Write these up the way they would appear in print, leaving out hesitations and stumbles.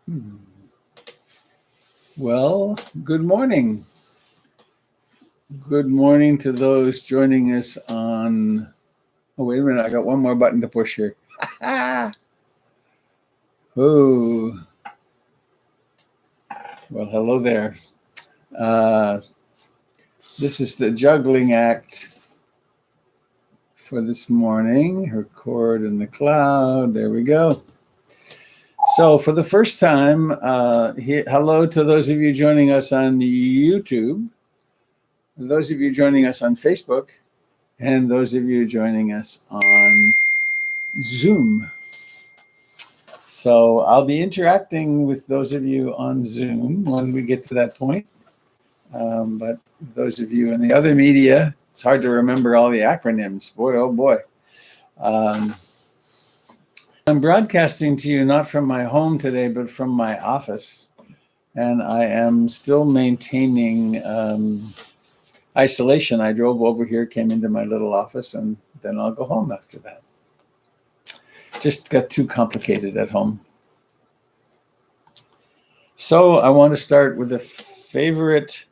Hmm. Well, good morning. Good morning to those joining us on. Oh, wait a minute. I got one more button to push here. Oh, well, hello there. Uh, this is the juggling act for this morning. Record in the cloud. There we go. So, for the first time, hello to those of you joining us on YouTube, those of you joining us on Facebook, and those of you joining us on Zoom. So I'll be interacting with those of you on Zoom when we get to that point. But those of you in the other media, it's hard to remember all the acronyms. Boy, oh boy. I'm broadcasting to you not from my home today, but from my office. And I am still maintaining isolation. I drove over here, came into my little office, and then I'll go home after that. Just got too complicated at home. So I want to start with a favorite,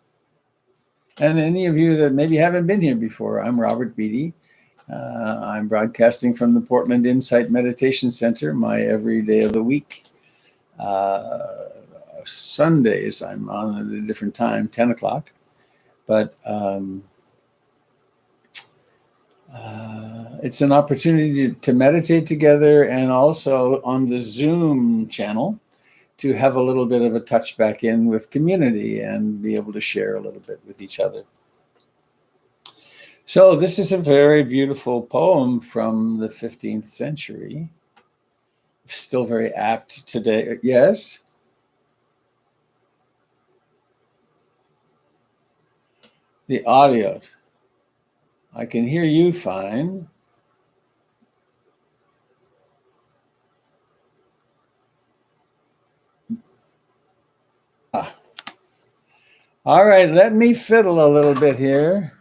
and any of you that maybe haven't been here before, I'm Robert Beatty. I'm broadcasting from the Portland Insight Meditation Center, my every day of the week. Sundays, I'm on at a different time, 10 o'clock. But it's an opportunity to meditate together, and also on the Zoom channel to have a little bit of a touch back in with community and be able to share a little bit with each other. So this is a very beautiful poem from the 15th century. Still very apt today. Yes? The audio. I can hear you fine. All right, let me fiddle a little bit here.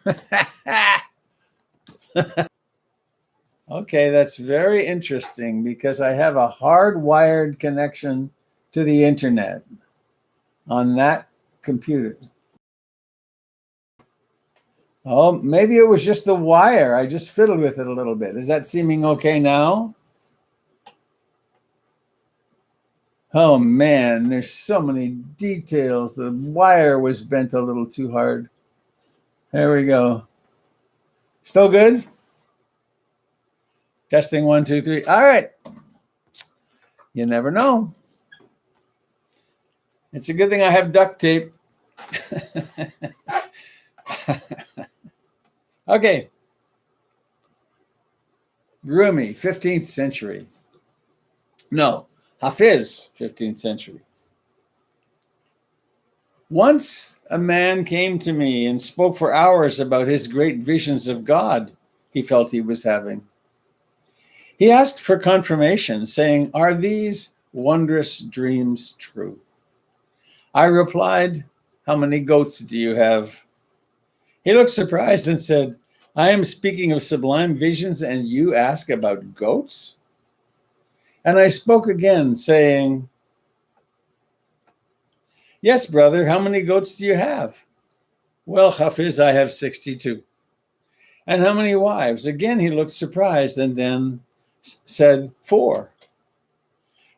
Okay, that's very interesting because I have a hardwired connection to the internet on that computer. Oh, maybe it was just the wire. I just fiddled with it a little bit. Is that seeming okay now? Oh man, there's so many details. The wire was bent a little too hard. There we go. Still good? Testing 1, 2, 3. All right. You never know. It's a good thing I have duct tape. Okay. Rumi, 15th century. No, Hafiz, 15th century. Once a man came to me and spoke for hours about his great visions of God he felt he was having. He asked for confirmation, saying, "Are these wondrous dreams true?" I replied, "How many goats do you have?" He looked surprised and said, "I am speaking of sublime visions and you ask about goats?" And I spoke again, saying, "Yes, brother, how many goats do you have?" "Well, Hafiz, I have 62. "And how many wives?" Again, he looked surprised and then said, 4.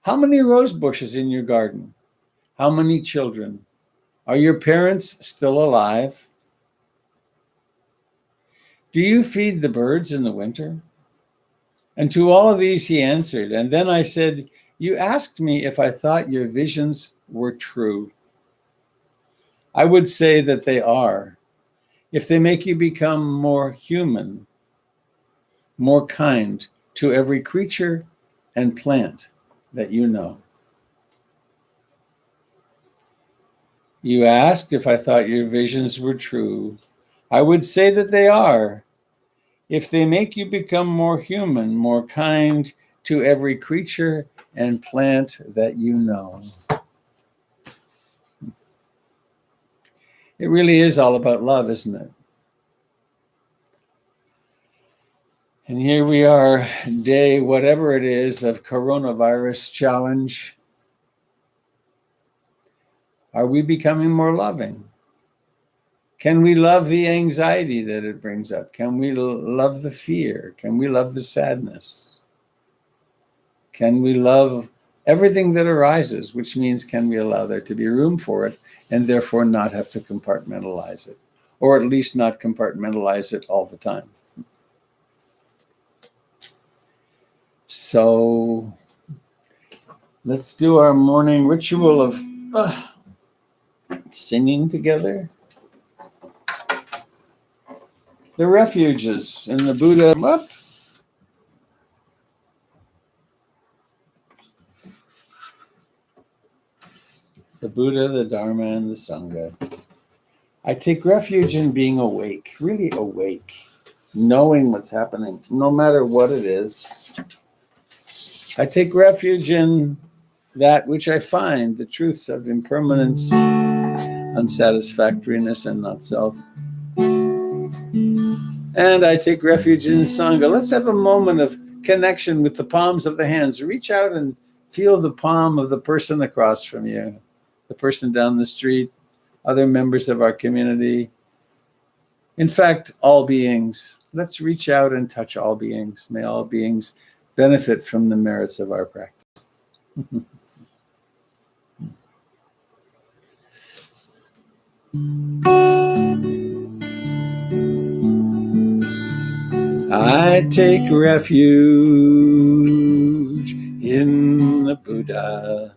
"How many rose bushes in your garden? How many children? Are your parents still alive? Do you feed the birds in the winter?" And to all of these he answered. And then I said, "You asked me if I thought your visions were true. I would say that they are, if they make you become more human, more kind to every creature and plant that you know." You asked if I thought your visions were true. I would say that they are, if they make you become more human, more kind to every creature and plant that you know. It really is all about love, isn't it? And here we are, day whatever it is of coronavirus challenge. Are we becoming more loving? Can we love the anxiety that it brings up? Can we love the fear? Can we love the sadness? Can we love everything that arises, which means can we allow there to be room for it and therefore not have to compartmentalize it, or at least not compartmentalize it all the time? So let's do our morning ritual of singing together. The refuges in the Buddha. Up. The Buddha, the Dharma, and the Sangha. I take refuge in being awake, really awake, knowing what's happening, no matter what it is. I take refuge in that which I find, the truths of impermanence, unsatisfactoriness, and not self. And I take refuge in Sangha. Let's have a moment of connection with the palms of the hands. Reach out and feel the palm of the person across from you, the person down the street, other members of our community. In fact, all beings. Let's reach out and touch all beings. May all beings benefit from the merits of our practice. I take refuge in the Buddha,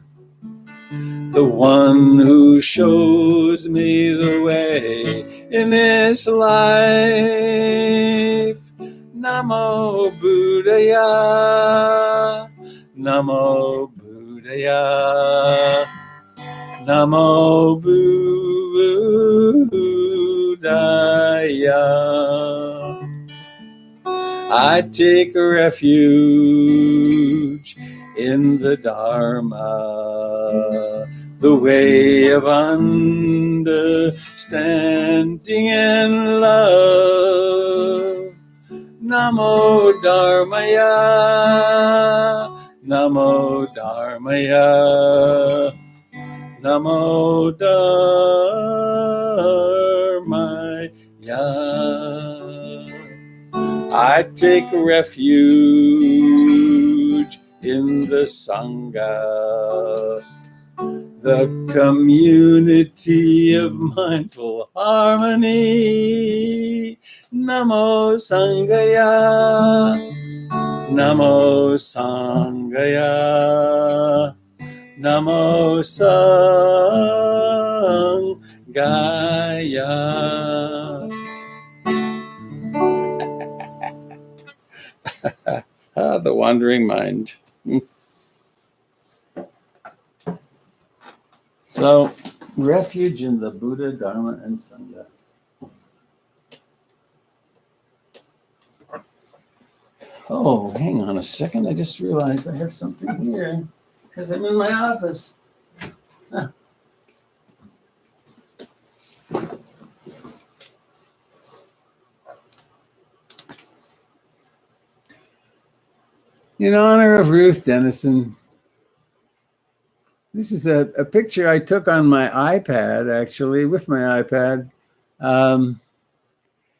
the one who shows me the way in this life. Namo Buddhaya, Namo Buddhaya, Namo Buddhaya. I take refuge in the Dharma, the way of understanding and love. Namo Dharmaya, Namo Dharmaya, Namo Dharmaya. I take refuge in the Sangha, the community of mindful harmony. Namo Sanghaya, Namo Sanghaya, Namo Sanghaya. The wandering mind. So, refuge in the Buddha, Dharma, and Sangha. Oh, hang on a second. I just realized I have something here because I'm in my office. Huh. In honor of Ruth Dennison, this is a picture I took on my iPad, actually, with my iPad.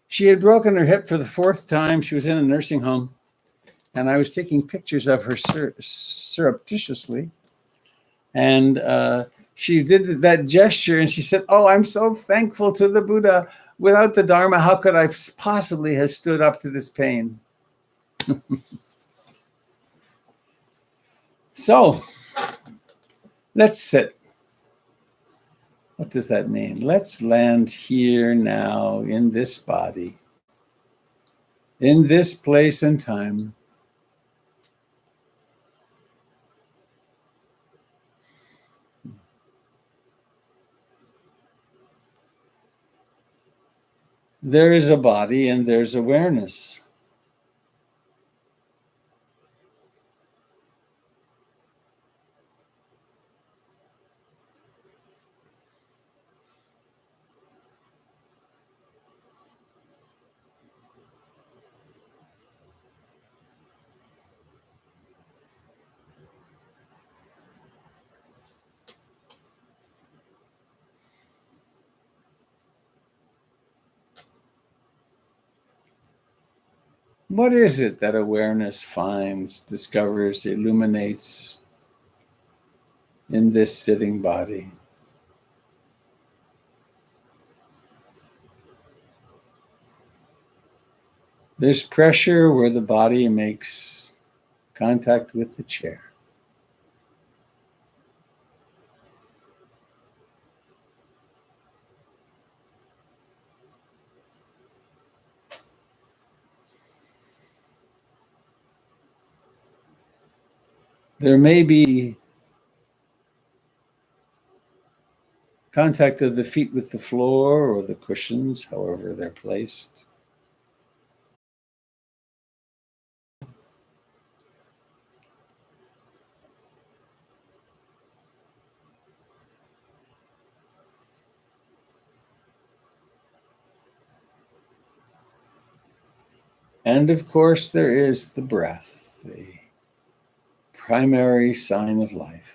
She had broken her hip for the 4th time. She was in a nursing home, and I was taking pictures of her surreptitiously. And she did that gesture, and she said, "Oh, I'm so thankful to the Buddha. Without the Dharma, how could I possibly have stood up to this pain?" So, let's sit. What does that mean? Let's land here now in this body, in this place and time. There is a body and there's awareness. What is it that awareness finds, discovers, illuminates in this sitting body? There's pressure where the body makes contact with the chair. There may be contact of the feet with the floor or the cushions, however they're placed. And of course, there is the breath, the primary sign of life.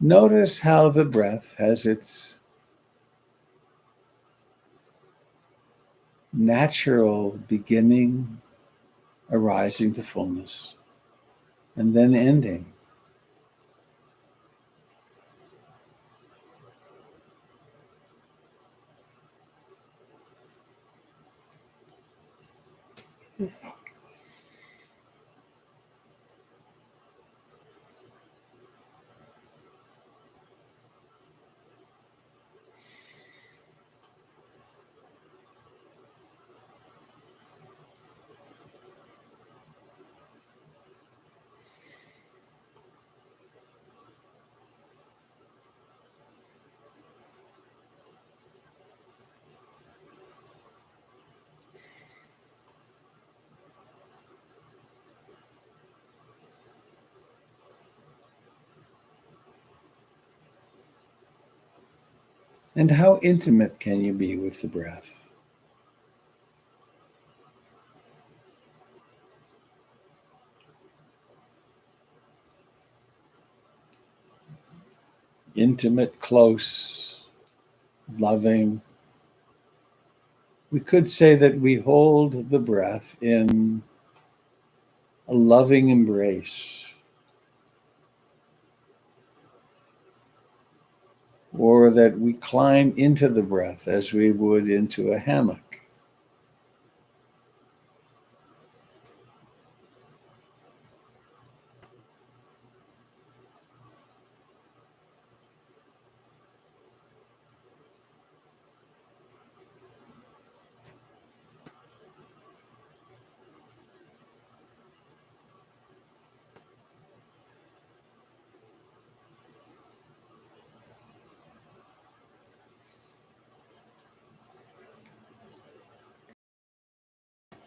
Notice how the breath has its natural beginning, arising to fullness, and then ending. And how intimate can you be with the breath? Intimate, close, loving. We could say that we hold the breath in a loving embrace, or that we climb into the breath as we would into a hammock.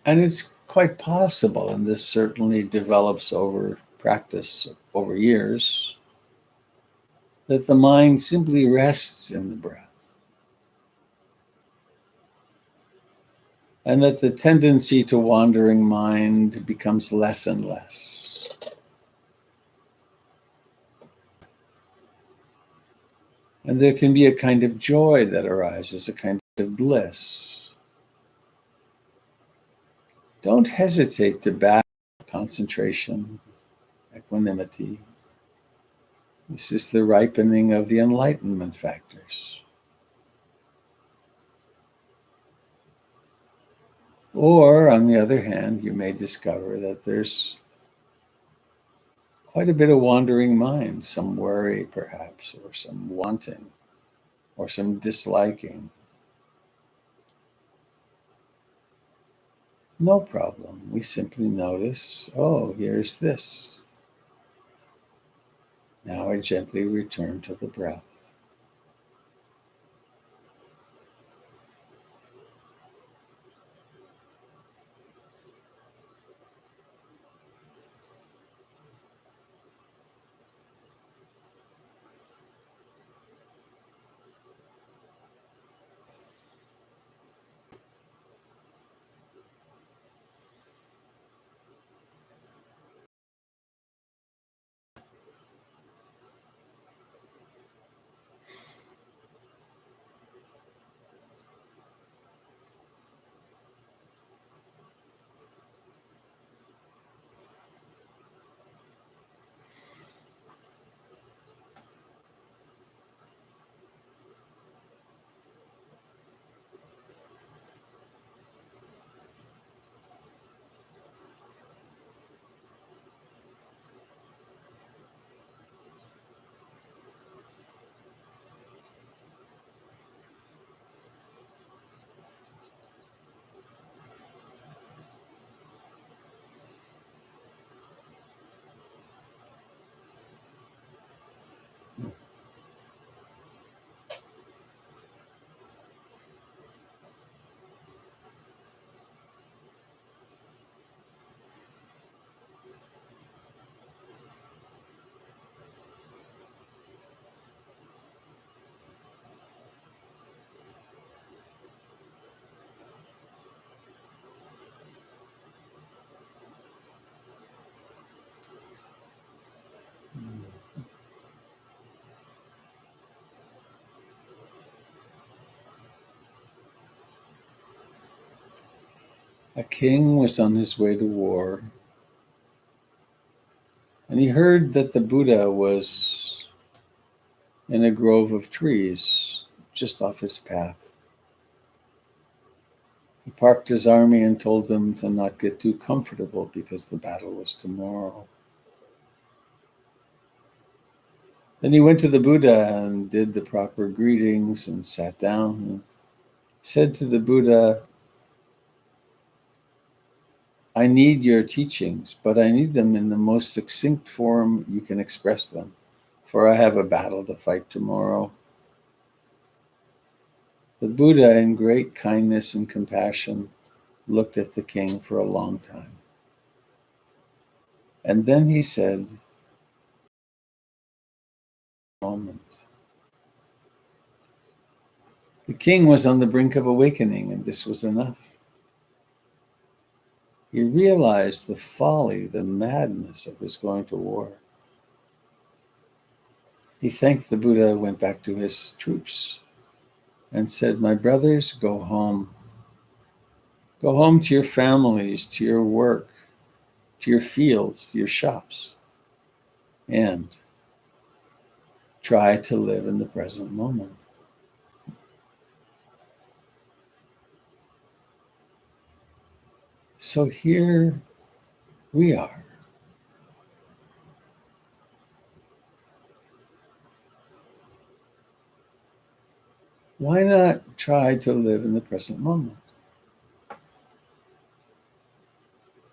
And it's quite possible, and this certainly develops over practice over years, that the mind simply rests in the breath, and that the tendency to wandering mind becomes less and less. And there can be a kind of joy that arises, a kind of bliss. Don't hesitate to back concentration, equanimity. This is the ripening of the enlightenment factors. Or, on the other hand, you may discover that there's quite a bit of wandering mind, some worry perhaps, or some wanting, or some disliking. No problem. We simply notice, oh, here's this. Now I gently return to the breath. A king was on his way to war, and he heard that the Buddha was in a grove of trees just off his path. He parked his army and told them to not get too comfortable because the battle was tomorrow. Then he went to the Buddha and did the proper greetings and sat down and said to the Buddha, I need your teachings, but I need them in the most succinct form you can express them, for I have a battle to fight tomorrow. The Buddha, in great kindness and compassion, looked at the king for a long time. And then he said, moment. The king was on the brink of awakening, and this was enough. He realized the folly, the madness of his going to war. He thanked the Buddha, went back to his troops, and said, my brothers, go home. Go home to your families, to your work, to your fields, to your shops, and try to live in the present moment. So here we are. Why not try to live in the present moment?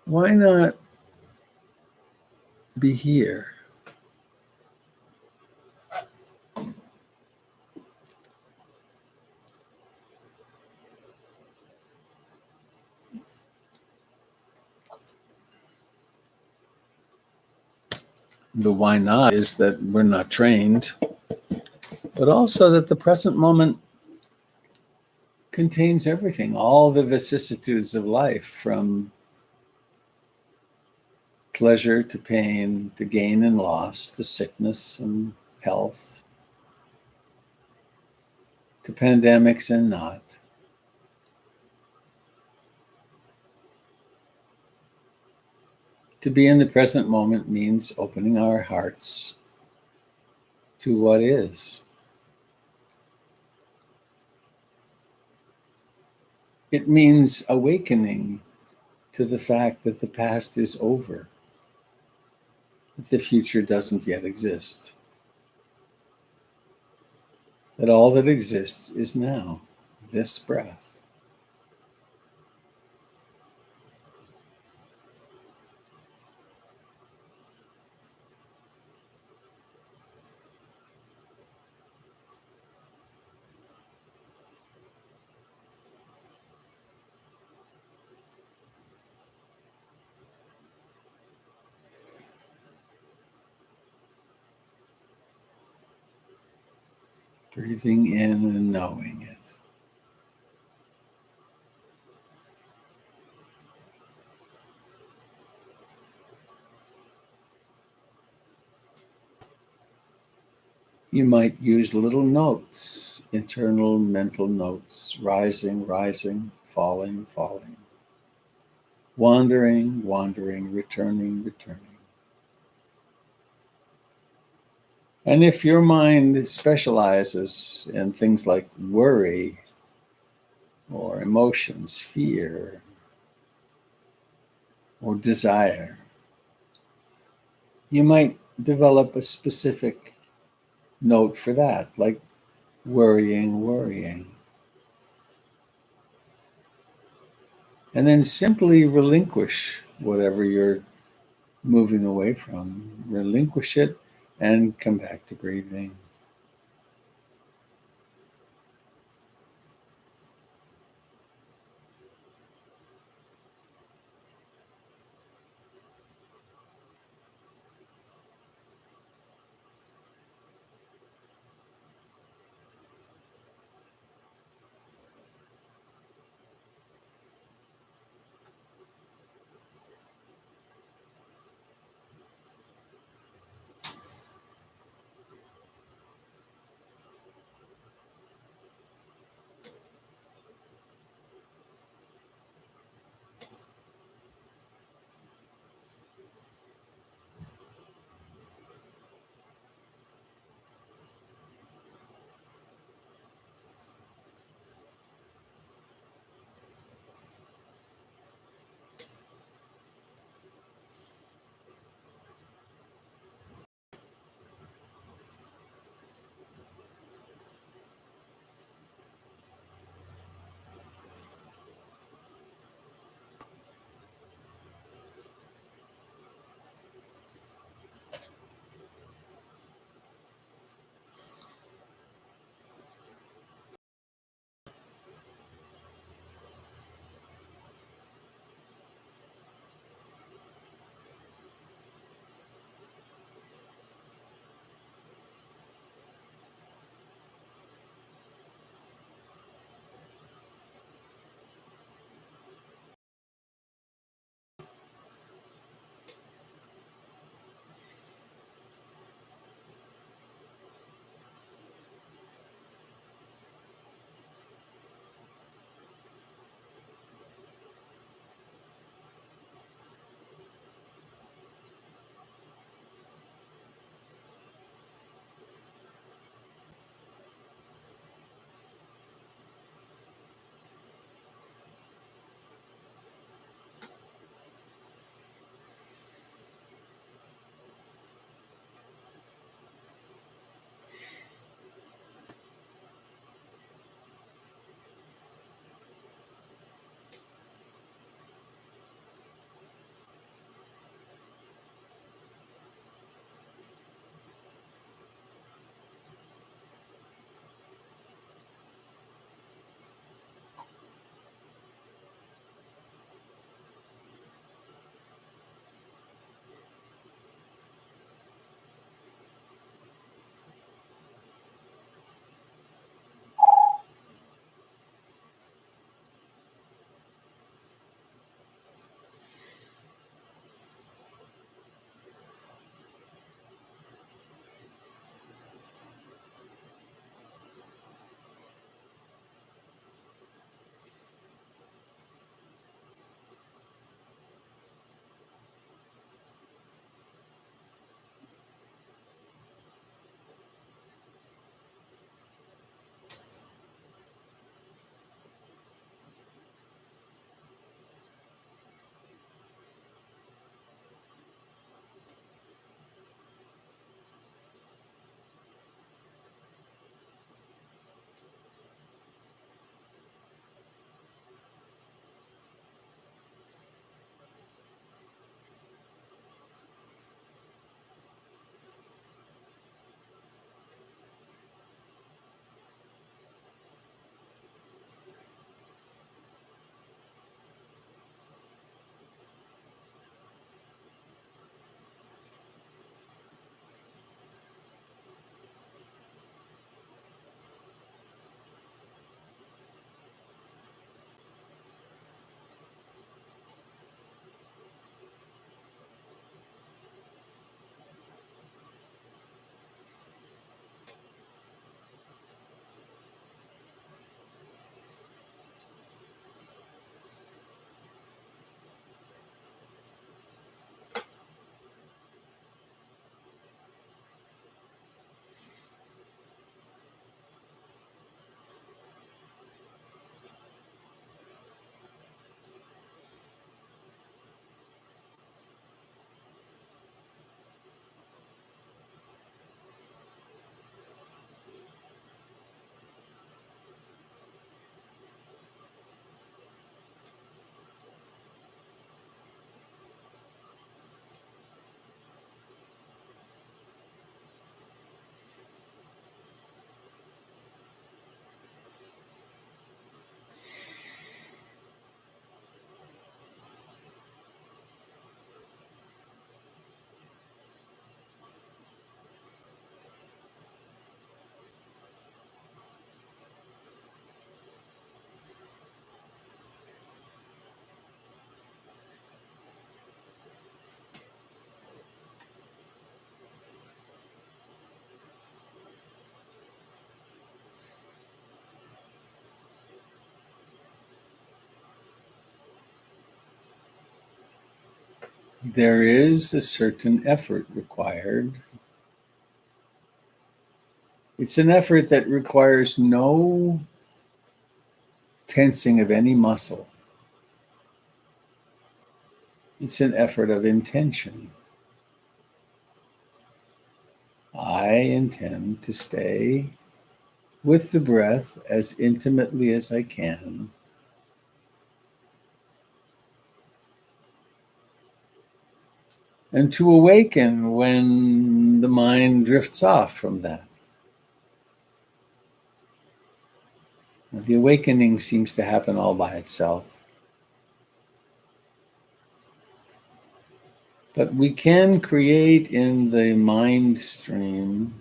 Why not be here? The why not is that we're not trained, but also that the present moment contains everything, all the vicissitudes of life, from pleasure to pain, to gain and loss, to sickness and health, to pandemics and not. To be in the present moment means opening our hearts to what is. It means awakening to the fact that the past is over, that the future doesn't yet exist, that all that exists is now, this breath. Breathing in and knowing it. You might use little notes, internal mental notes, rising, rising, falling, falling, wandering, wandering, returning, returning. And if your mind specializes in things like worry or emotions, fear or desire, you might develop a specific note for that, like worrying, worrying. And then simply relinquish whatever you're moving away from. Relinquish it and come back to breathing. there is a certain effort required. It's an effort that requires no tensing of any muscle. It's an effort of intention. I intend to stay with the breath as intimately as I can, and to awaken when the mind drifts off from that. The awakening seems to happen all by itself. But we can create in the mind stream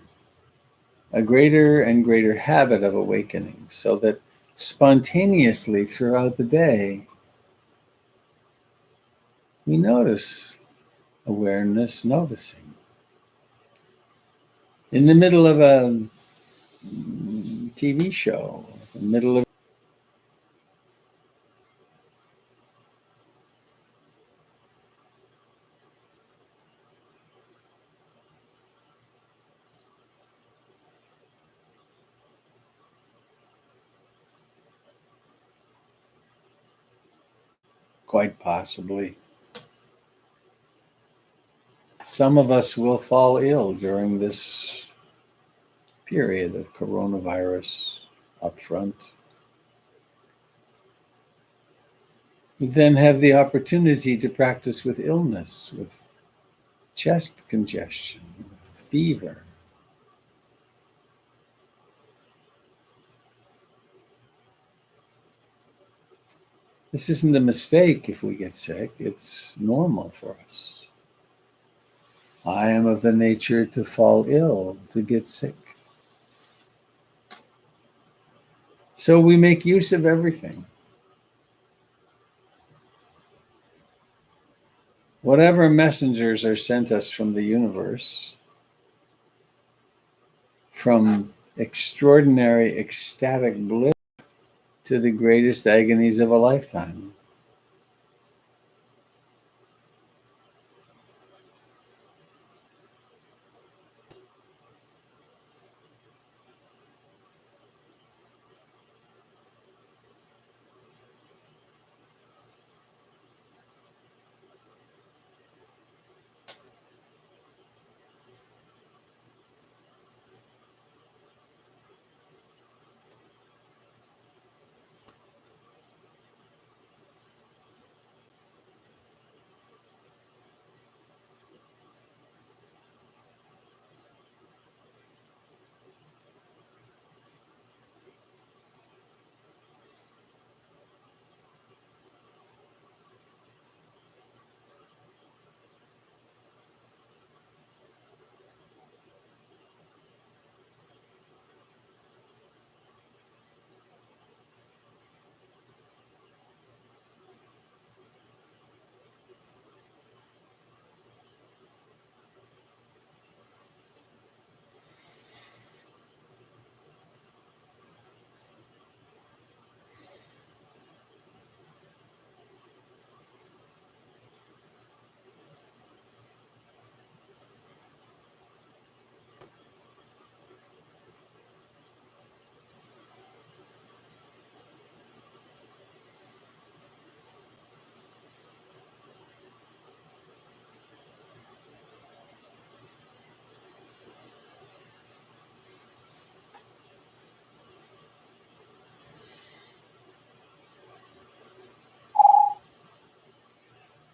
a greater and greater habit of awakening, so that spontaneously throughout the day, we notice awareness, noticing. In the middle of a TV show, in the middle of quite possibly. Some of us will fall ill during this period of coronavirus up front. We then have the opportunity to practice with illness, with chest congestion, with fever. This isn't a mistake if we get sick, it's normal for us. I am of the nature to fall ill, to get sick. So we make use of everything. Whatever messengers are sent us from the universe, from extraordinary ecstatic bliss to the greatest agonies of a lifetime.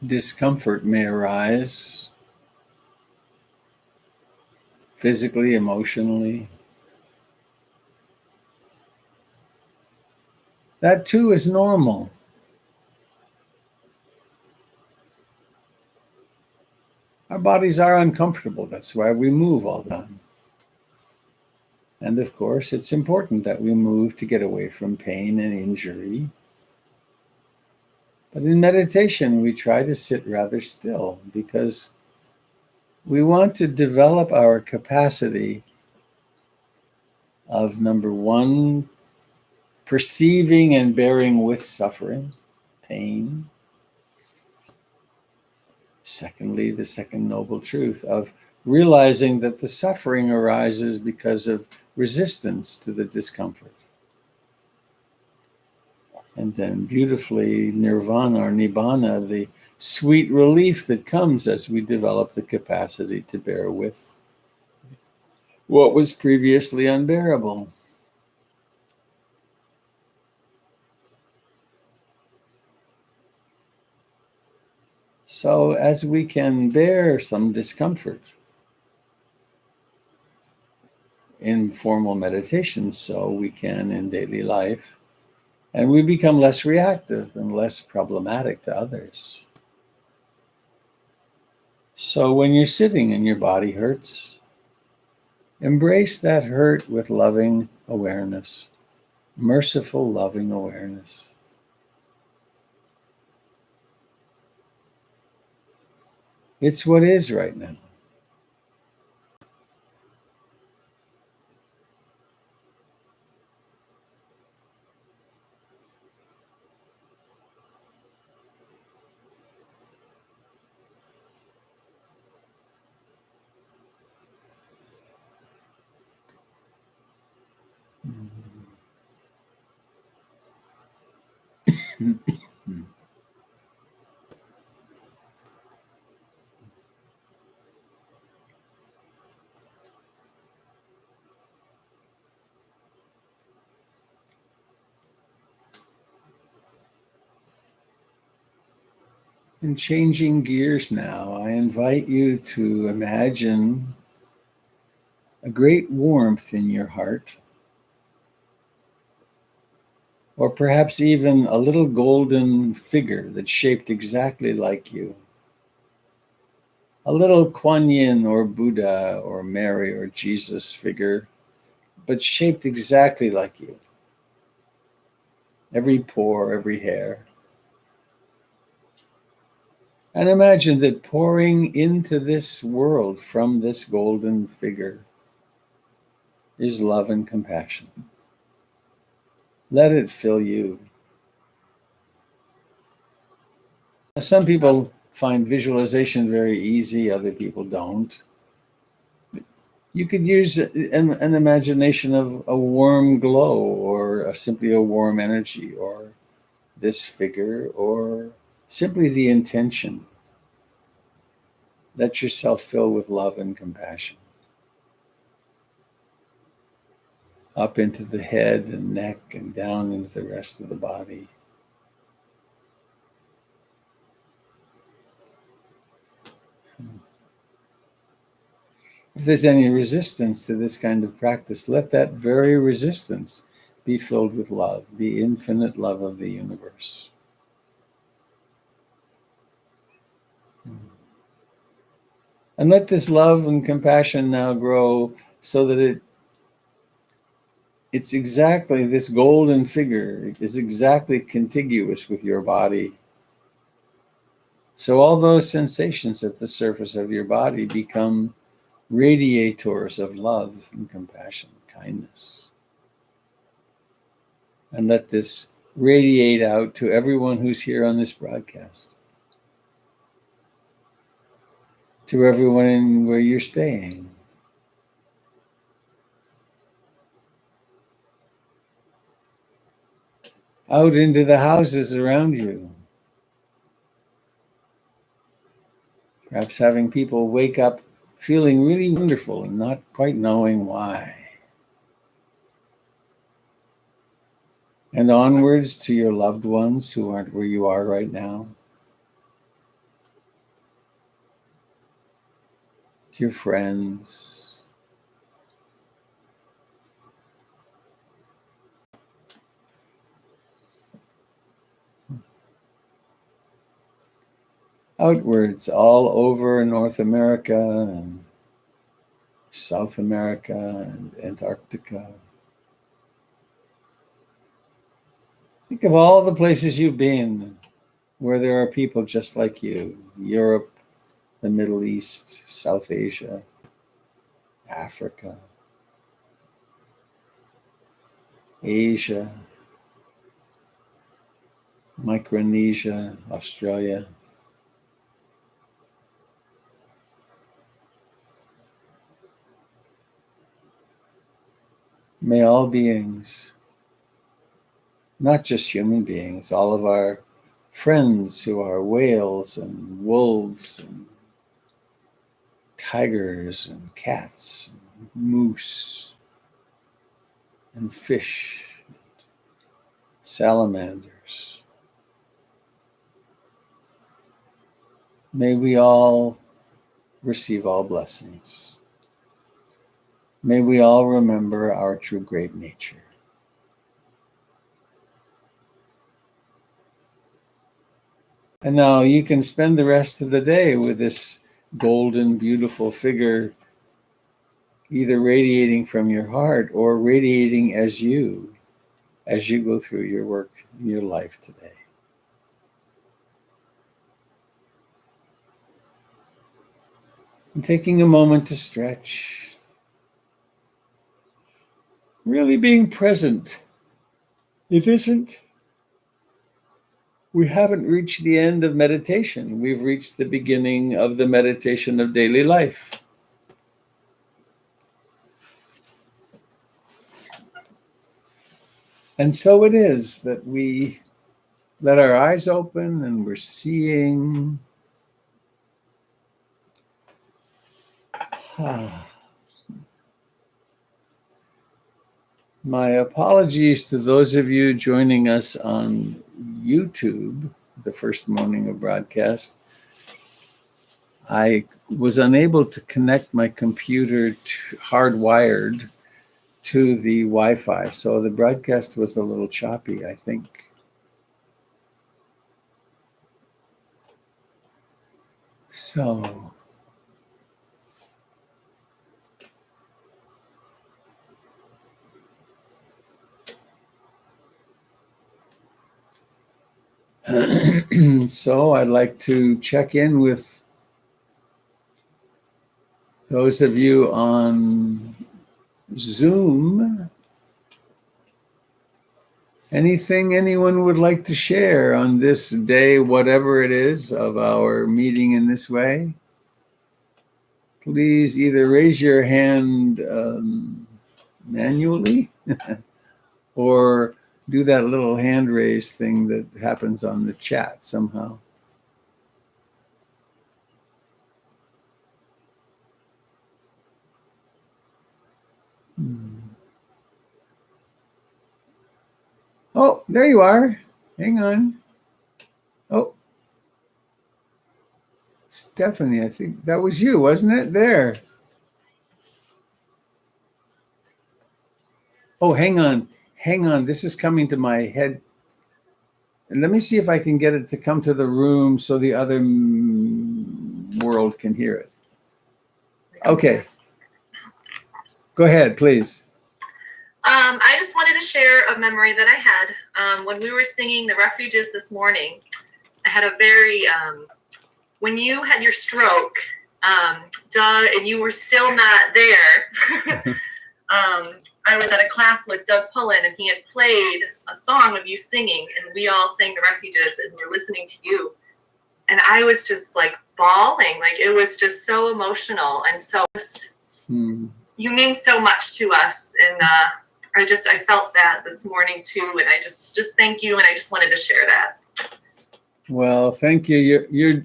Discomfort may arise physically, emotionally. That too is normal. Our bodies are uncomfortable. That's why we move all the time. And of course, it's important that we move to get away from pain and injury. But in meditation, we try to sit rather still because we want to develop our capacity of, number one, perceiving and bearing with suffering, pain, Secondly, the second noble truth of realizing that the suffering arises because of resistance to the discomfort. And then beautifully, nirvana or nibbana, the sweet relief that comes as we develop the capacity to bear with what was previously unbearable. So, as we can bear some discomfort in formal meditation, so we can in daily life, and we become less reactive and less problematic to others. So, when you're sitting and your body hurts, embrace that hurt with loving awareness, merciful, loving awareness. It's what is right now. And changing gears now, I invite you to imagine a great warmth in your heart, or perhaps even a little golden figure that's shaped exactly like you. A little Kuan Yin or Buddha or Mary or Jesus figure, but shaped exactly like you. Every pore, every hair. And imagine that pouring into this world from this golden figure is love and compassion. Let it fill you. Some people find visualization very easy, other people don't. You could use an imagination of a warm glow or simply a warm energy or this figure or simply the intention. Let yourself fill with love and compassion. Up into the head and neck and down into the rest of the body. If there's any resistance to this kind of practice, let that very resistance be filled with love, the infinite love of the universe. And let this love and compassion now grow so that it's exactly, this golden figure is exactly contiguous with your body. So all those sensations at the surface of your body become radiators of love and compassion, kindness. And let this radiate out to everyone who's here on this broadcast, to everyone where you're staying. Out into the houses around you. Perhaps having people wake up feeling really wonderful and not quite knowing why. And onwards to your loved ones who aren't where you are right now. To your friends. Outwards all over North America and South America and Antarctica. Think of all the places you've been where there are people just like you. Europe, the Middle East, South Asia, Africa, Asia, Micronesia, Australia. May all beings, not just human beings, all of our friends who are whales and wolves and tigers and cats and moose and fish, salamanders, may we all receive all blessings. May we all remember our true great nature. And now you can spend the rest of the day with this golden, beautiful figure, either radiating from your heart or radiating as you go through your work in your life today. And taking a moment to stretch, really being present. We haven't reached the end of meditation. We've reached the beginning of the meditation of daily life. And so it is that we let our eyes open and we're seeing. My apologies to those of you joining us on YouTube, the first morning of broadcast. I was unable to connect my computer hardwired to the Wi-Fi, so the broadcast was a little choppy, I think. So so I'd like to check in with those of you on Zoom. Anything anyone would like to share on this day, whatever it is, of our meeting in this way? Please either raise your hand manually or do that little hand raise thing that happens on the chat somehow. Oh, there you are. Hang on. Oh, Stephanie, I think that was you, wasn't it? There. Oh, hang on. Hang on. This is coming to my head. And let me see if I can get it to come to the room so the other world can hear it. Okay. Go ahead, please. I just wanted to share a memory that I had when we were singing The Refuges this morning. I had a very, when you had your stroke, Doug, and you were still not there, I was at a class with Doug Pullen, and he had played a song of you singing, and we all sang The Refuges, and we were listening to you. And I was just like bawling. Like, it was just so emotional. And so you mean so much to us. And I felt that this morning too. And I just thank you. And I just wanted to share that. Well, thank you. You're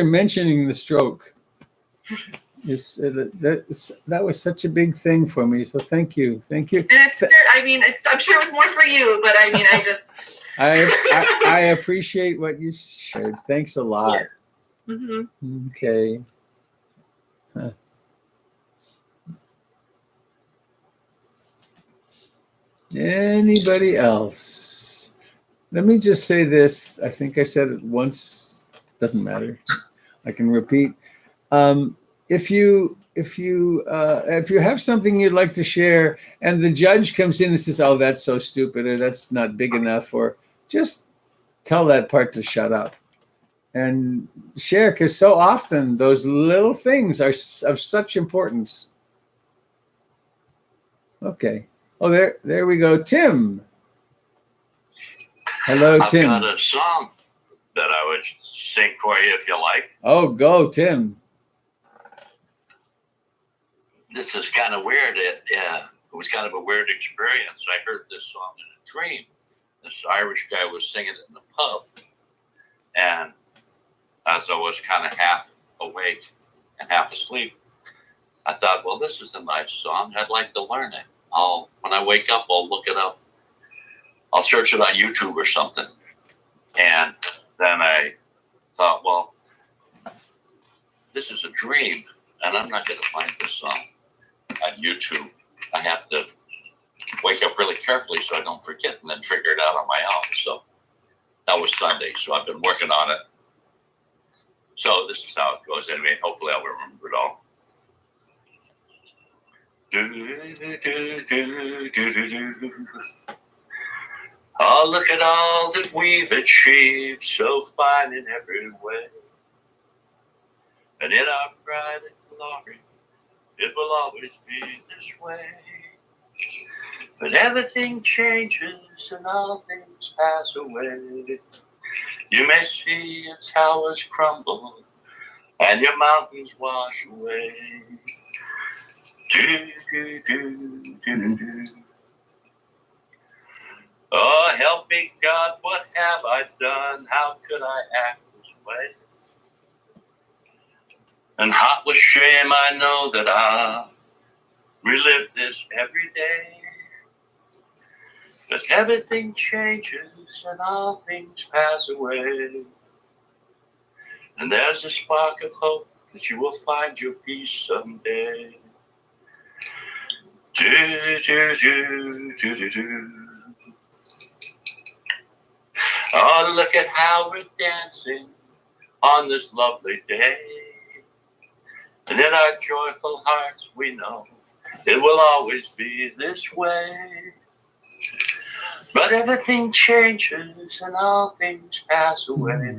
mentioning the stroke. That was such a big thing for me. So thank you. And I'm sure it was more for you, but I appreciate what you shared. Thanks a lot. Yeah. Mm-hmm. Okay. Huh. Anybody else? Let me just say this. I think I said it once. Doesn't matter. I can repeat. If you have something you'd like to share, and the judge comes in and says, "Oh, that's so stupid," or "That's not big enough," or just tell that part to shut up and share, because so often those little things are of such importance. Okay. Oh, there we go. Tim. Hello, Tim. I've got a song that I would sing for you if you like. Oh, go, Tim. This is kind of weird. was kind of a weird experience. I heard this song in a dream. This Irish guy was singing it in the pub. And as I was kind of half awake and half asleep, I thought, well, this is a nice song. I'd like to learn it. When I wake up, I'll look it up. I'll search it on YouTube or something. And then I thought, well, this is a dream, and I'm not going to find this song on YouTube. I have to wake up really carefully so I don't forget and then figure it out on my own. So that was Sunday. So I've been working on it. So this is how it goes. Anyway, hopefully I'll remember it all. Oh, look at all that we've achieved, so fine in every way. And in our pride and glory, it will always be this way. But everything changes and all things pass away. You may see its towers crumble and your mountains wash away. Do, do, do, do, do. Oh, help me, God, what have I done? How could I act this way? And hot with shame, I know that I'll relive this every day. But everything changes and all things pass away. And there's a spark of hope that you will find your peace someday. Do, do, do, do, do, do. Oh, look at how we're dancing on this lovely day. And in our joyful hearts we know it will always be this way. But everything changes and all things pass away.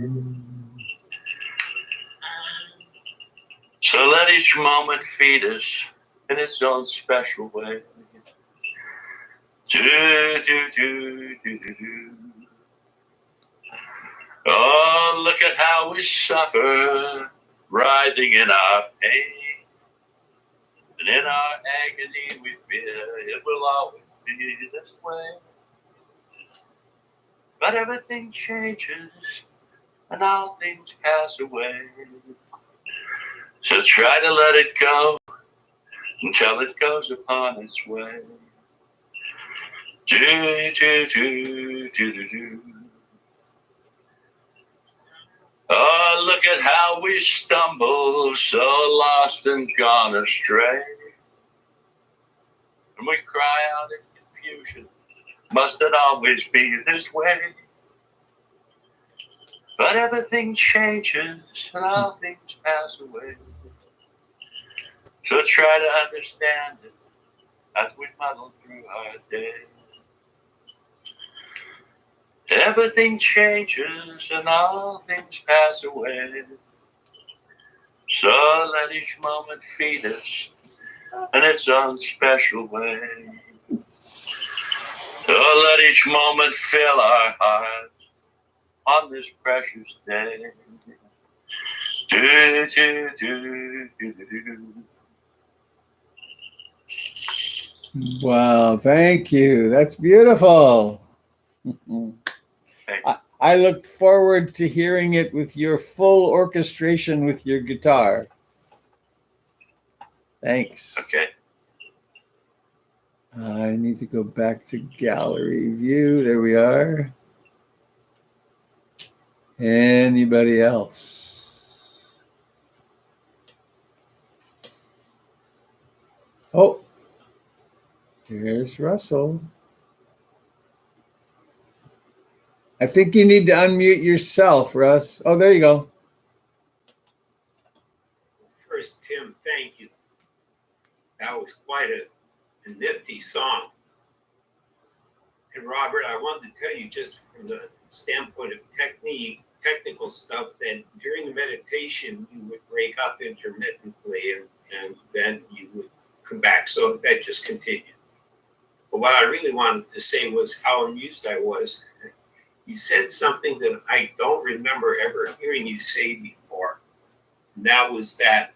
So let each moment feed us in its own special way. Do, do, do, do, do, do. Oh, look at how we suffer, writhing in our pain. And in our agony we fear it will always be this way. But everything changes and all things pass away. So try to let it go until it goes upon its way. Do, do, do, do, do, do. Oh, look at how we stumble, so lost and gone astray. And we cry out in confusion, must it always be this way? But everything changes and all things pass away. So try to understand it as we muddle through our day. Everything changes and all things pass away. So let each moment feed us in its own special way. So let each moment fill our hearts on this precious day. Do, do, do, do, do, do. Wow, thank you. That's beautiful. I look forward to hearing it with your full orchestration with your guitar. Thanks. Okay. I need to go back to gallery view. There we are. Anybody else? Oh, here's Russell. I think you need to unmute yourself, Russ. Oh, there you go. First, Tim, thank you. That was quite a nifty song. And Robert, I wanted to tell you, just from the standpoint of technical stuff, that during the meditation, you would break up intermittently and then you would come back. So that just continued. But what I really wanted to say was how amused I was. You said something that I don't remember ever hearing you say before. And that was that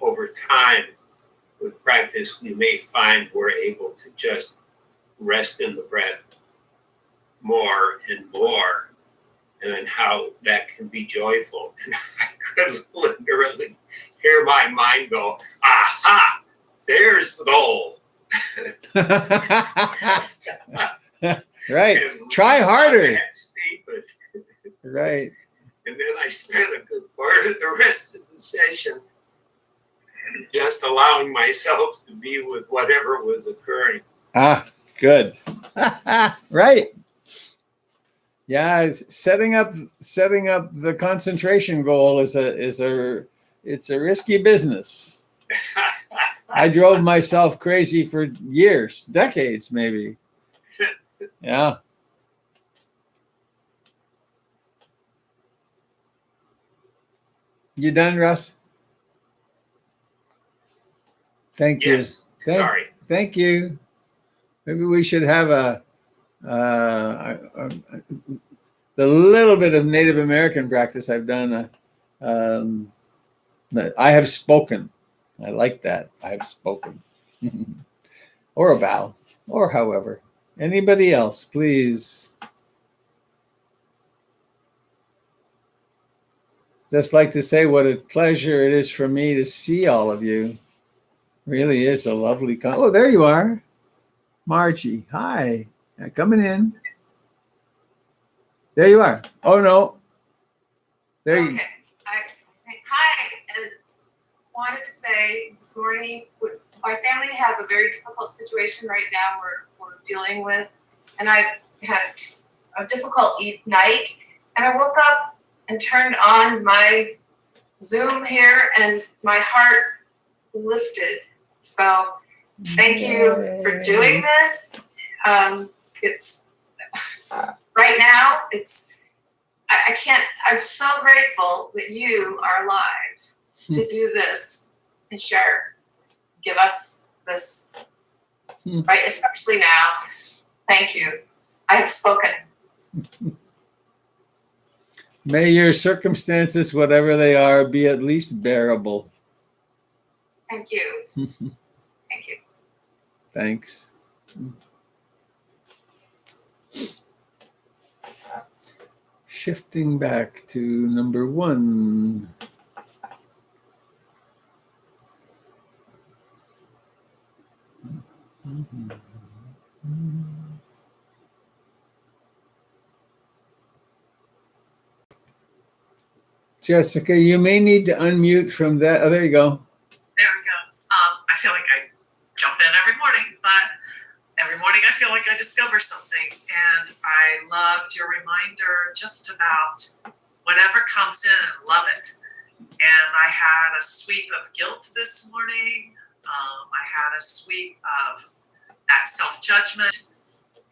over time, with practice, we may find we're able to just rest in the breath more and more, and then how that can be joyful. And I could literally hear my mind go, aha, there's the goal. Right. And Try harder. that statement. Right. And then I spent a good part of the rest of the session just allowing myself to be with whatever was occurring. Ah, good. Right. Yeah, setting up the concentration goal is a risky business. I drove myself crazy for years, decades maybe. Yeah. You done, Russ? Thank you. Yes. Sorry. Thank you. Maybe we should have the little bit of Native American practice I've done. I have spoken. I like that. I have spoken. Or a bow, or however. Anybody else, please? Just like to say what a pleasure it is for me to see all of you. Really is a lovely oh, there you are. Margie, hi. Coming in. There you are. Oh, no. There you Okay. Hi, and wanted to say this morning, my family has a very difficult situation right now we're dealing with, and I've had a difficult night, and I woke up and turned on my Zoom here, and my heart lifted. So thank you for doing this. It's right now, I can't, I'm so grateful that you are alive to do this and share, give us this, right? Especially now. Thank you. I have spoken. May your circumstances, whatever they are, be at least bearable. Thank you. Thank you. Thanks. Shifting back to number 1. Jessica, you may need to unmute from that. Oh, there you go. There we go. I feel like I jump in every morning, but every morning I feel like I discover something. And I loved your reminder just about whatever comes in, love it. And I had a sweep of guilt this morning. I had a sweep of that self-judgment.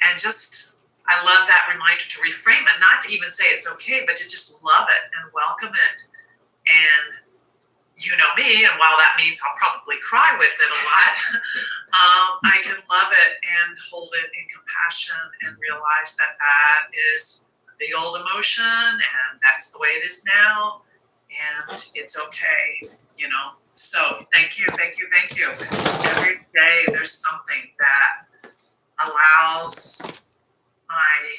And just, I love that reminder to reframe it, not to even say it's okay, but to just love it and welcome it. And you know me, and while that means I'll probably cry with it a lot, I can love it and hold it in compassion and realize that that is the old emotion and that's the way it is now, and it's okay, you know. So thank you. Every day there's something that allows my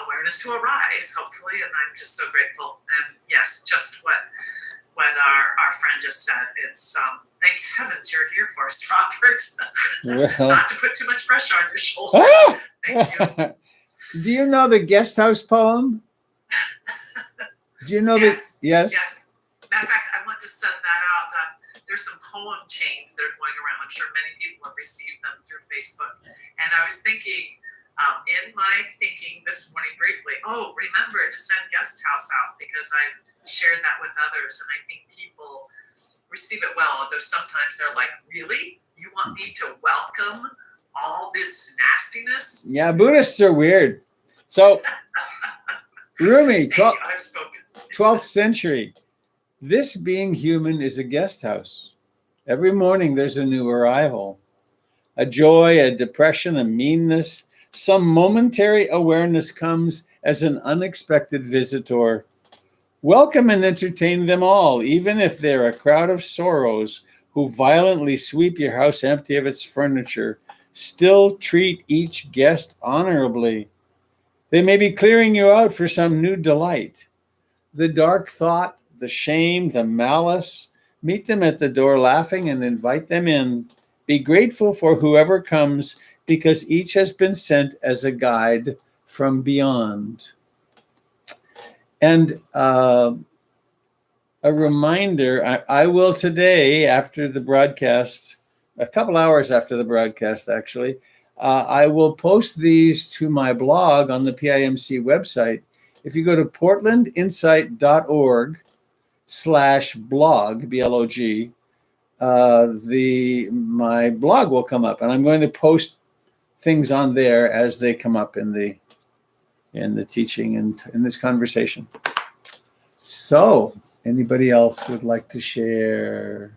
awareness to arise, hopefully, and I'm just so grateful. And yes, just what our friend just said, it's thank heavens you're here for us, Robert. Well. Not to put too much pressure on your shoulders. Thank you. Do you know the guest house poem? Do you know Yes. that? Yes. Yes. Matter of fact, I want to send that out. There's some poem chains that are going around. I'm sure many people have received them through Facebook. And I was thinking, in my thinking this morning briefly, remember to send guest house out, because I've shared that with others, and I think people receive it well, although sometimes they're like, really? You want me to welcome all this nastiness? Yeah, Buddhists are weird. So, Rumi, I've spoken. 12th century. This being human is a guest house. Every morning there's a new arrival. A joy, a depression, a meanness, some momentary awareness comes as an unexpected visitor. Welcome and entertain them all, even if they're a crowd of sorrows who violently sweep your house empty of its furniture still treat each guest honorably. They may be clearing you out for some new delight. The dark thought, the shame, the malice, meet them at the door laughing and invite them in. Be grateful for whoever comes, because each has been sent as a guide from beyond. And a reminder, I will today, after the broadcast, a couple hours after the broadcast actually, I will post these to my blog on the PIMC website. If you go to portlandinsight.org/blog, B-L-O-G, my blog will come up, and I'm going to post things on there as they come up in the teaching and in this conversation. So, anybody else would like to share?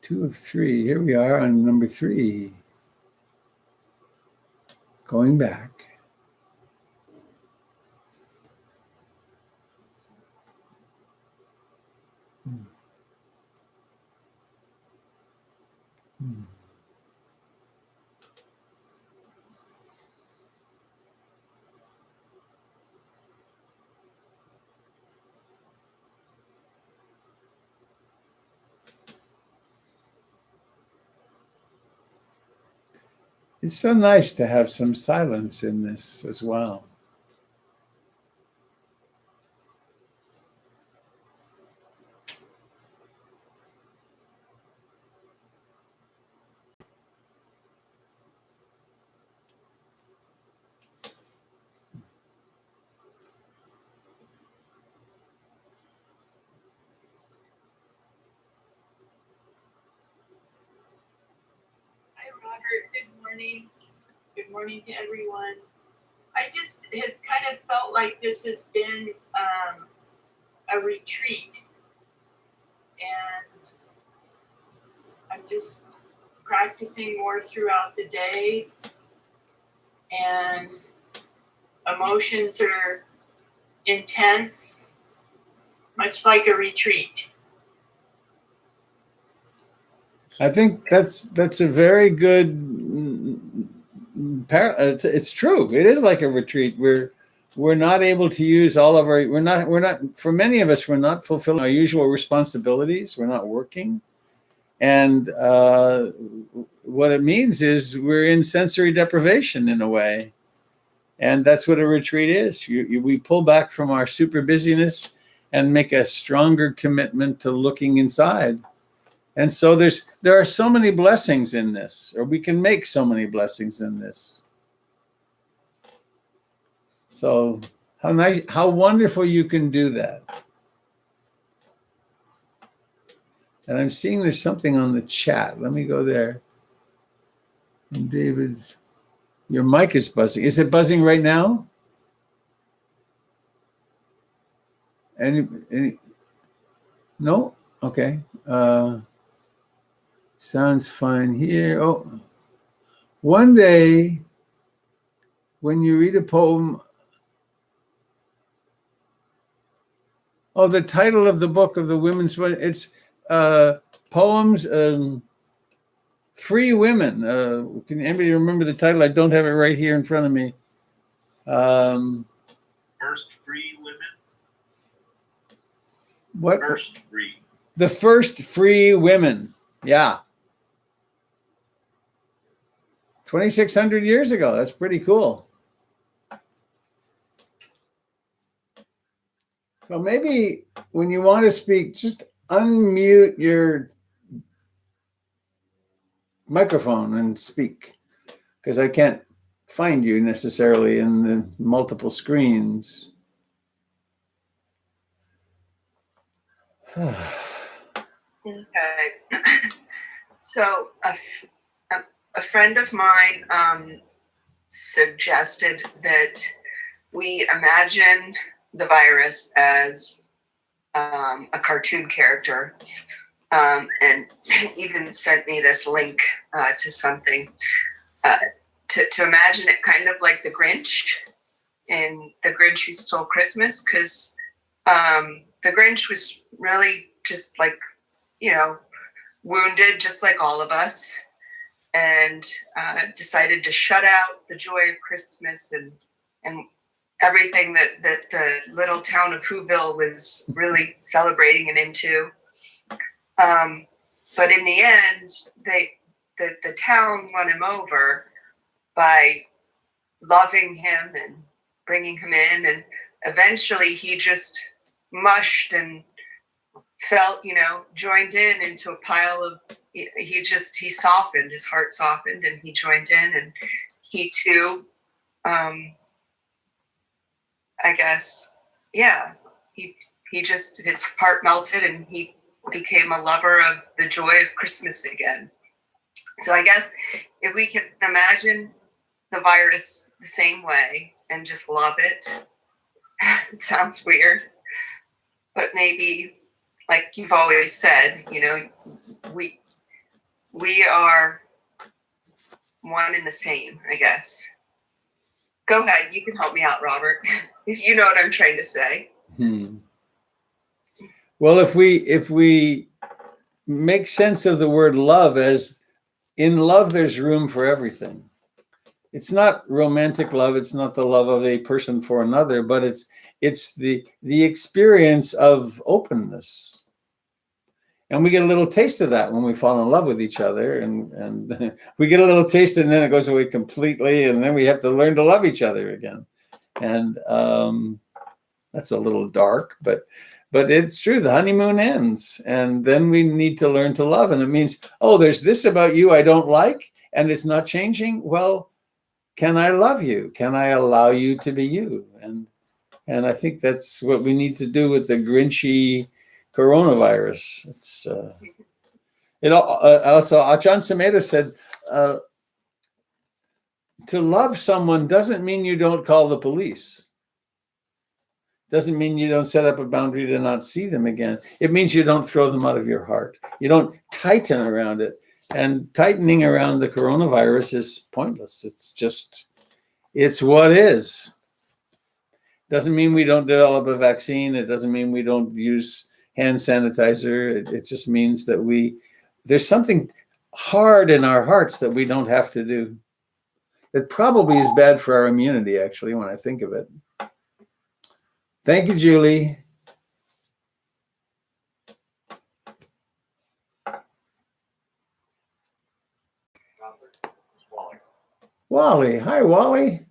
Two of three. Here we are on number 3. Going back. It's so nice to have some silence in this as well. Hi, Robert. Good morning. Good morning to everyone. I just have kind of felt like this has been a retreat, and I'm just practicing more throughout the day, and emotions are intense, much like a retreat. I think that's a very good. It's true. It is like a retreat. We're not able to use all of our. We're not. For many of us, we're not fulfilling our usual responsibilities. We're not working, and what it means is we're in sensory deprivation in a way, and that's what a retreat is. We pull back from our super busyness and make a stronger commitment to looking inside. And so there are so many blessings in this, or we can make so many blessings in this. So how nice, how wonderful you can do that. And I'm seeing there's something on the chat. Let me go there. And David's, your mic is buzzing. Is it buzzing right now? Any no? Okay. Sounds fine here. Oh, one day when you read a poem, the title of the book of the women's, it's poems, Free Women. Can anybody remember the title? I don't have it right here in front of me. First Free Women? What? First Free. The First Free Women. Yeah. 2,600 years ago. That's pretty cool. So maybe when you want to speak, just unmute your microphone and speak, because I can't find you necessarily in the multiple screens. Okay. So a friend of mine suggested that we imagine the virus as a cartoon character and even sent me this link to something to imagine it kind of like the Grinch in The Grinch Who Stole Christmas, because the Grinch was really just like, wounded, just like all of us, and decided to shut out the joy of Christmas and everything that the little town of Whoville was really celebrating and into. But in the end, the town won him over by loving him and bringing him in, and eventually he just mushed and felt, joined in into a pile of, he softened, his heart softened, and he joined in, and he too, I guess, yeah, he just, his heart melted and he became a lover of the joy of Christmas again. So I guess if we can imagine the virus the same way and just love it, it sounds weird, but maybe, like you've always said, we are one and the same, I guess. Go ahead, you can help me out, Robert, if you know what I'm trying to say. Well, if we make sense of the word love as in love, there's room for everything. It's not romantic love. It's not the love of a person for another, but it's the experience of openness. And we get a little taste of that when we fall in love with each other, and we get a little taste and then it goes away completely, and then we have to learn to love each other again. And that's a little dark, but it's true. The honeymoon ends, and then we need to learn to love. And it means, oh, there's this about you I don't like, and it's not changing. Well, can I love you? Can I allow you to be you? And I think that's what we need to do with the Grinchy coronavirus. It's also John Semedo said, to love someone doesn't mean you don't call the police. Doesn't mean you don't set up a boundary to not see them again. It means you don't throw them out of your heart. You don't tighten around it. And tightening around the coronavirus is pointless. It's what is. Doesn't mean we don't develop a vaccine. It doesn't mean we don't use hand sanitizer. It just means that there's something hard in our hearts that we don't have to do. It probably is bad for our immunity, actually, when I think of it. Thank you, Julie. Wally. Hi, Wally.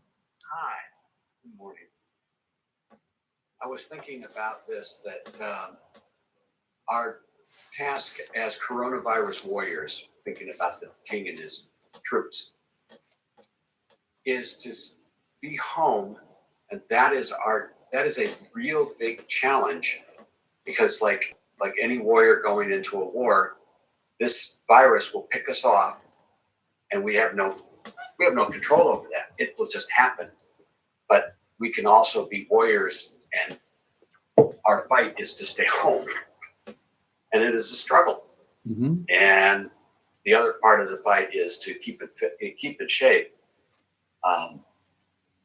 Hi. Good morning. I was thinking about this, that our task as coronavirus warriors, thinking about the king and his troops, is to be home, and that is a real big challenge, because like any warrior going into a war, this virus will pick us off, and we have no control over that. It will just happen. But we can also be warriors, and our fight is to stay home, and it is a struggle. Mm-hmm. And the other part of the fight is to keep it shape.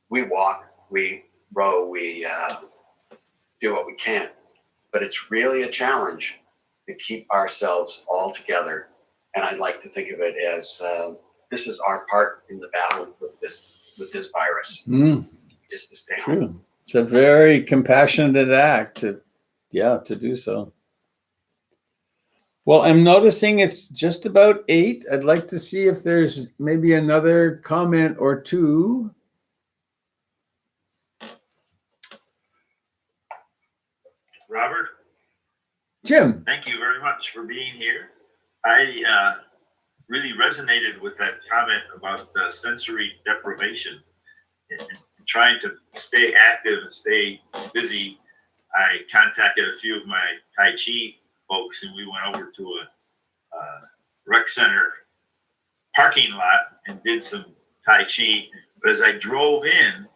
We walk, we row, we do what we can, but it's really a challenge to keep ourselves all together. And I'd like to think of it as this is our part in the battle with this virus. Is to stay home. It's a very compassionate act to do so. Well, I'm noticing it's just about 8. I'd like to see if there's maybe another comment or two. Robert? Jim. Thank you very much for being here. I really resonated with that comment about sensory deprivation and trying to stay active and stay busy. I contacted a few of my Tai Chi folks, and we went over to a rec center parking lot and did some Tai Chi. But as I drove in,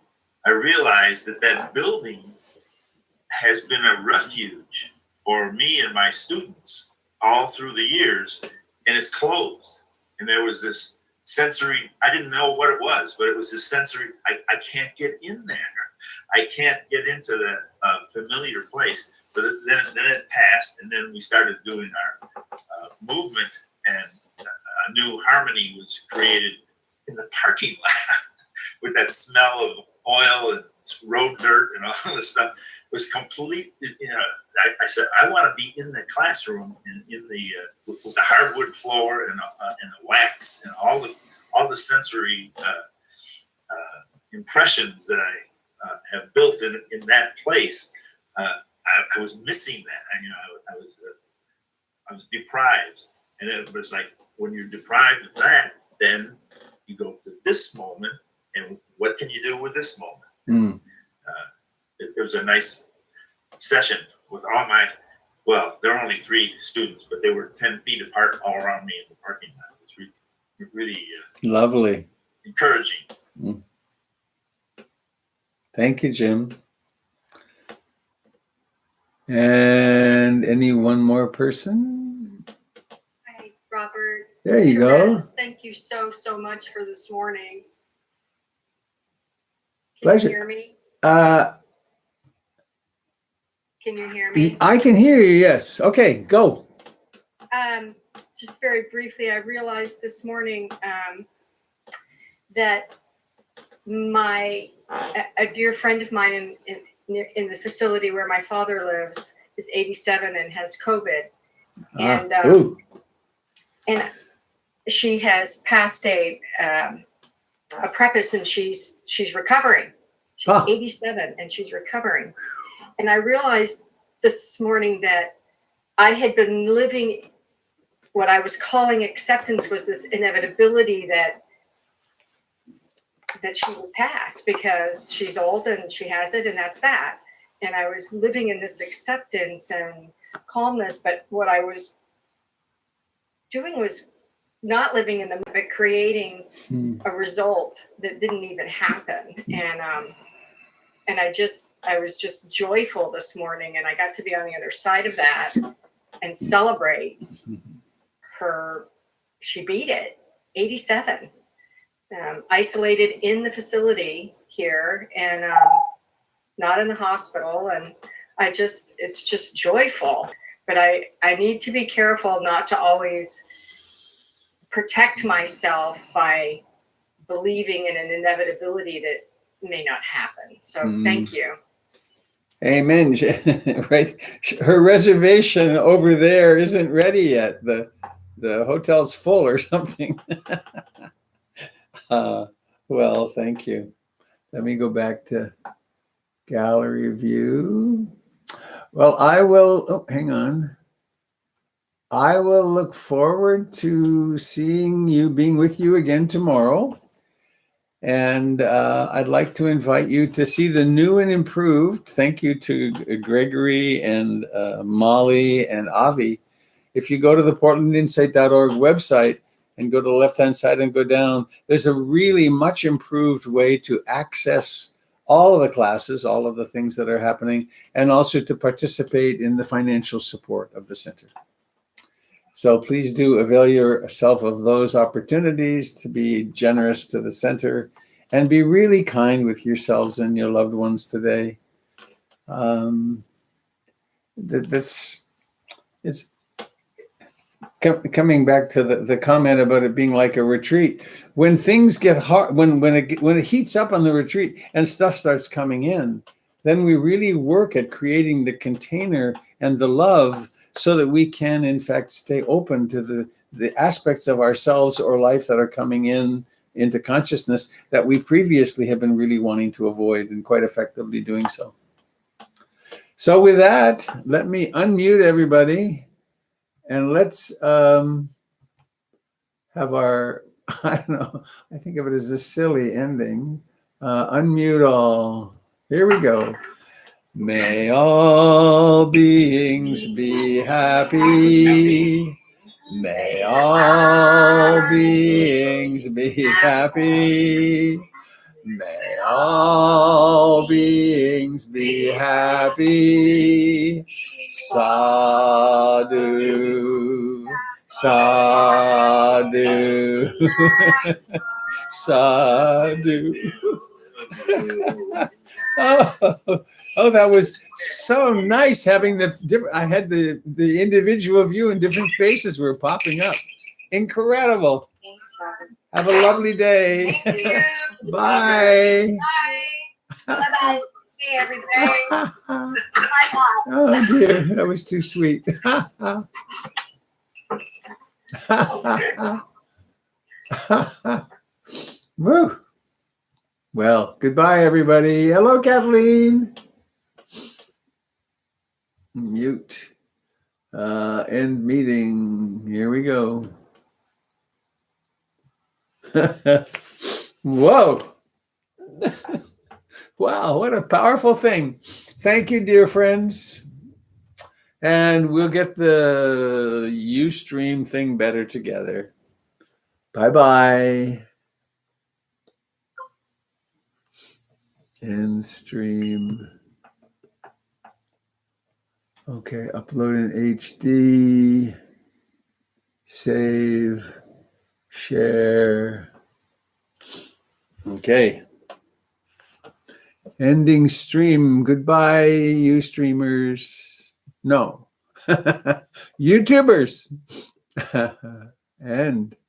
I realized that building has been a refuge for me and my students all through the years, and it's closed. And there was this sensory, I didn't know what it was, but it was this sensory, I can't get in there. I can't get into the familiar place. But then it passed, and then we started doing our movement, and a new harmony was created in the parking lot with that smell of oil and road dirt and all this stuff. It was complete. I said, I want to be in the classroom in the with the hardwood floor and the wax and all the sensory impressions that I have built in that place. I was missing that. I was deprived, and it was like when you're deprived of that, then you go to this moment, and what can you do with this moment? It was a nice session with all my. Well, there were only 3 students, but they were 10 feet apart all around me in the parking lot. It was really Lovely. Encouraging. Thank you, Jim. And one more person? Hi, Robert. There you go. Thank you so much for this morning. Can Pleasure. you hear me? Can you hear me? I can hear you, yes. Okay, go. Just very briefly, I realized this morning that a dear friend of mine in the facility where my father lives is 87 and has COVID. And she has passed a preface, and she's recovering. She's 87 and she's recovering. And I realized this morning that I had been living what I was calling acceptance was this inevitability that she will pass because she's old and she has it, and that's that. And I was living in this acceptance and calmness, but what I was doing was not living in the moment, but creating a result that didn't even happen. And I was just joyful this morning, and I got to be on the other side of that and celebrate her. She beat it, 87. Isolated in the facility here, and not in the hospital. And it's just joyful. But I need to be careful not to always protect myself by believing in an inevitability that may not happen. So thank you. Amen. Right. Her reservation over there isn't ready yet. The hotel's full or something. Well, thank you. Let me go back to gallery view. Well, hang on. I will look forward to being with you again tomorrow. And I'd like to invite you to see the new and improved. Thank you to Gregory and Molly and Avi. If you go to the portlandinsight.org website and go to the left-hand side and go down, there's a really much improved way to access all of the classes, all of the things that are happening, and also to participate in the financial support of the center. So please do avail yourself of those opportunities to be generous to the center and be really kind with yourselves and your loved ones today. It's coming back to the comment about it being like a retreat. When things get hard, when it heats up on the retreat and stuff starts coming in, then we really work at creating the container and the love so that we can, in fact, stay open to the aspects of ourselves or life that are coming into consciousness that we previously have been really wanting to avoid, and quite effectively doing so. So with that, let me unmute everybody. And let's have our, I don't know, I think of it as a silly ending. Unmute all. Here we go. May all beings be happy. May all beings be happy. May all beings be happy. Sadhu. Sadhu. Sadhu. Oh, that was so nice having the different. I had the individual view and different faces were popping up. Incredible. Thanks, Robert. Have a lovely day. Thank you. Bye. Bye. Bye-bye. Hey, everybody. Bye-bye. Oh dear, that was too sweet. Woo. Well, goodbye, everybody. Hello, Kathleen. Mute. End meeting. Here we go. Whoa. Wow, what a powerful thing. Thank you, dear friends. And we'll get the Ustream thing better together. Bye-bye. End stream. Okay, upload in HD. Save. Share. Okay. Ending stream. Goodbye, you streamers. No. YouTubers. End.